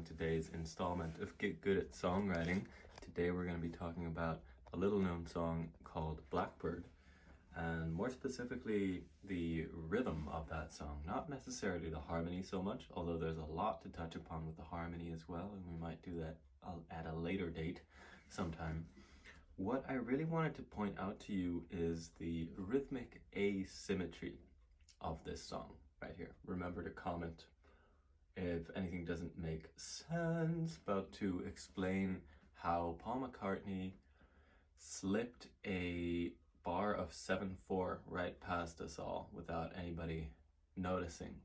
starting today's installment of Get Good at Songwriting. Today we're going to be talking about a little known song called Blackbird, and more specifically the rhythm of that song, not necessarily the harmony so much, although there's a lot to touch upon with the harmony as well, and we might do that at a later date sometime. What I really wanted to point out to you is the rhythmic asymmetry of this song right here. Remember to comment if anything doesn't make sense, about to explain how Paul McCartney slipped a bar of 7/4 right past us all without anybody noticing.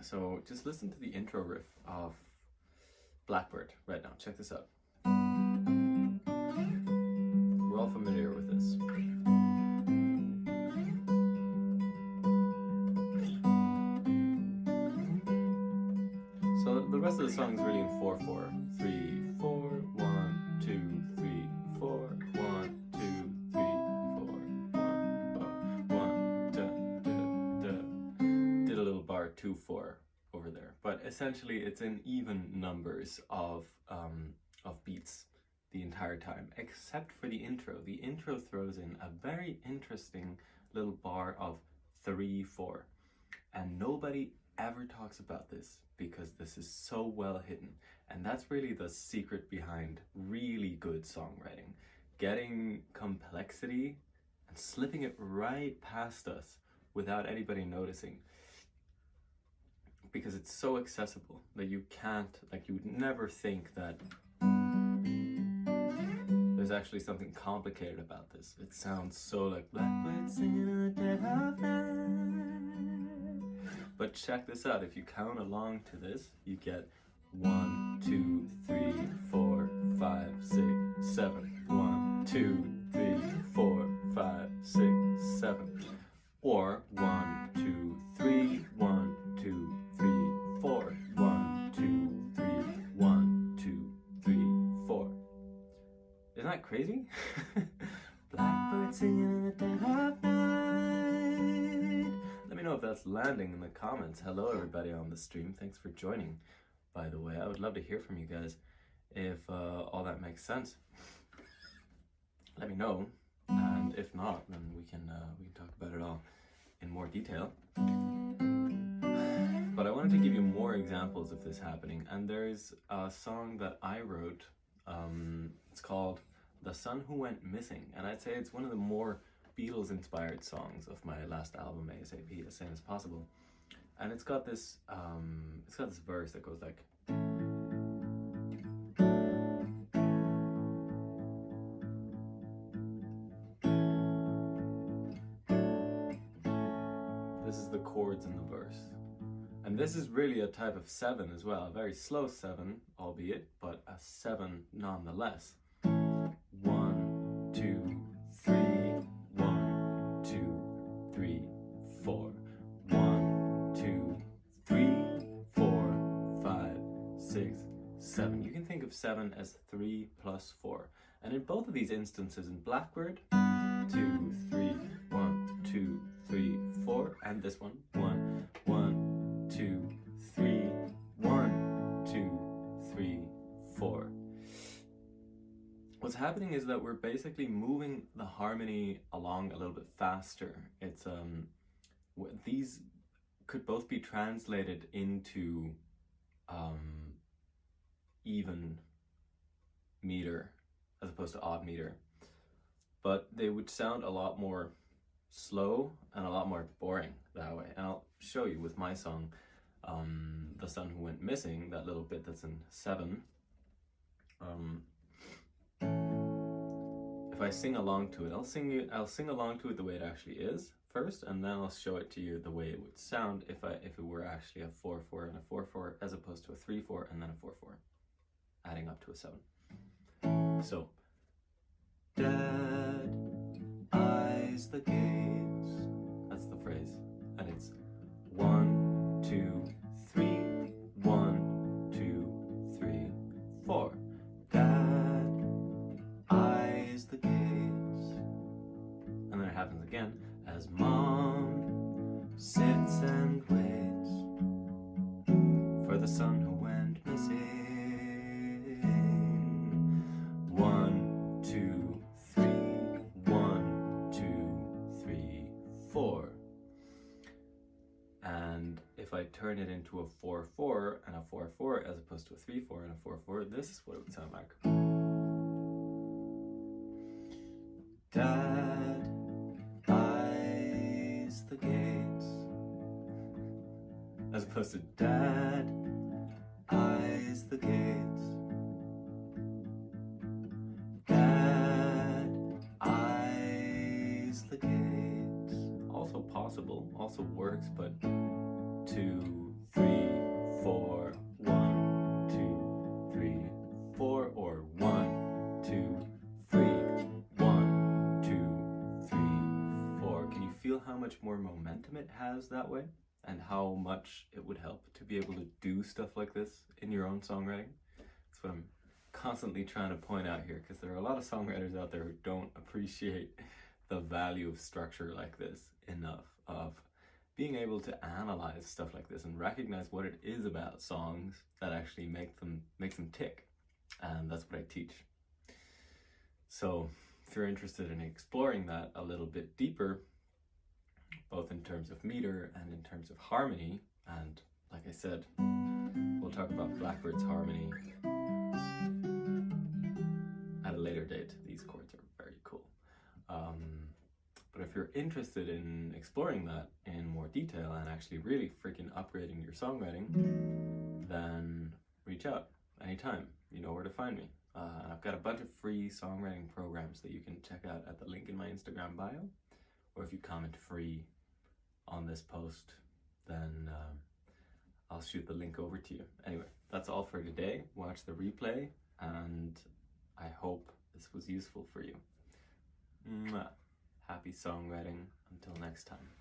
So just listen to the intro riff of Blackbird right now. Check this out. We're all familiar with this. So the rest of the song is really in 4/4. 3, 4, 1, 2, 3, 4, 1, 2, 3, 4, 1, 2, did a little bar 2/4 over there, but essentially it's in even numbers of beats the entire time, except for the intro. The intro throws in a very interesting little bar of 3/4, and nobody ever talks about this because this is so well hidden, and that's really the secret behind really good songwriting, getting complexity and slipping it right past us without anybody noticing, because it's so accessible that you would never think that there's actually something complicated about this. It sounds so like Blackbird singing in the dead of night. But check this out. If you count along to this, you get 1, 2, 3, 4, 5, 6, 7. 1, 2, 3, 4, 5, 6, 7. Or 1, 2, 3, 1, 2, 3, 4. 1, 2, 3, 1, 2, 3, 4. Isn't that crazy? Blackbird singing in the dead of night. Let me know if that's landing in the comments. Hello everybody on the stream. Thanks for joining, by the way. I would love to hear from you guys if all that makes sense. Let me know, and if not, then we can talk about it all in more detail. But I wanted to give you more examples of this happening, and there's a song that I wrote. It's called The Son Who Went Missing, and I'd say it's one of the more Beatles-inspired songs of my last album, ASAP, As Sane As Possible. And it's got this verse that goes like, this is the chords in the verse. And this is really a type of 7 as well, a very slow 7, albeit, but a 7 nonetheless. 1, 2, 3, 1, 2, 3, 4. 1, 2, 3, 4, 5, 6, 7. You can think of 7 as 3 plus 4. And in both of these instances, in Blackbird, 2, 3, 1, 2, 3, 4, and this one, 1, 1, 2, 3, 1, 2, 3, 4. What's happening is that we're basically moving the harmony along a little bit faster. It's these could both be translated into even meter as opposed to odd meter, but they would sound a lot more slow and a lot more boring that way. And I'll show you with my song, The Son Who Went Missing, that little bit that's in 7. If I sing along to it, I'll sing along to it the way it actually is first, and then I'll show it to you the way it would sound if it were actually a 4/4 and a 4/4, as opposed to a 3/4 and then a 4/4, adding up to a 7. So, dead eyes the gates. That's the phrase, and it's 1, 2, 3, 1, 2, 3, 4. Dad eyes the gates, and then it happens again as Mom sits and waits for the son who went missing. 4. And if I turn it into a 4-4 and a 4-4 as opposed to a 3-4 and a 4-4, this is what it would sound like. Dad eyes the gates, as opposed to Dad eyes the gates. Dad eyes the gates. Also possible, also works, but 2, 3, 4, 1, 2, 3, 4, or 1, 2, 3, 1, 2, 3, 4. Can you feel how much more momentum it has that way? And how much it would help to be able to do stuff like this in your own songwriting? That's what I'm constantly trying to point out here, because there are a lot of songwriters out there who don't appreciate the value of structure like this enough, of being able to analyze stuff like this and recognize what it is about songs that actually makes them tick. And that's what I teach. So if you're interested in exploring that a little bit deeper, both in terms of meter and in terms of harmony, and like I said, we'll talk about Blackbird's harmony at a later date. These chords are very cool. But if you're interested in exploring that in more detail and actually really freaking upgrading your songwriting, then reach out anytime. You know where to find me. And I've got a bunch of free songwriting programs that you can check out at the link in my Instagram bio, or if you comment free on this post, then I'll shoot the link over to you. Anyway, that's all for today. Watch the replay, and I hope this was useful for you. Mwah. Happy songwriting. Until next time.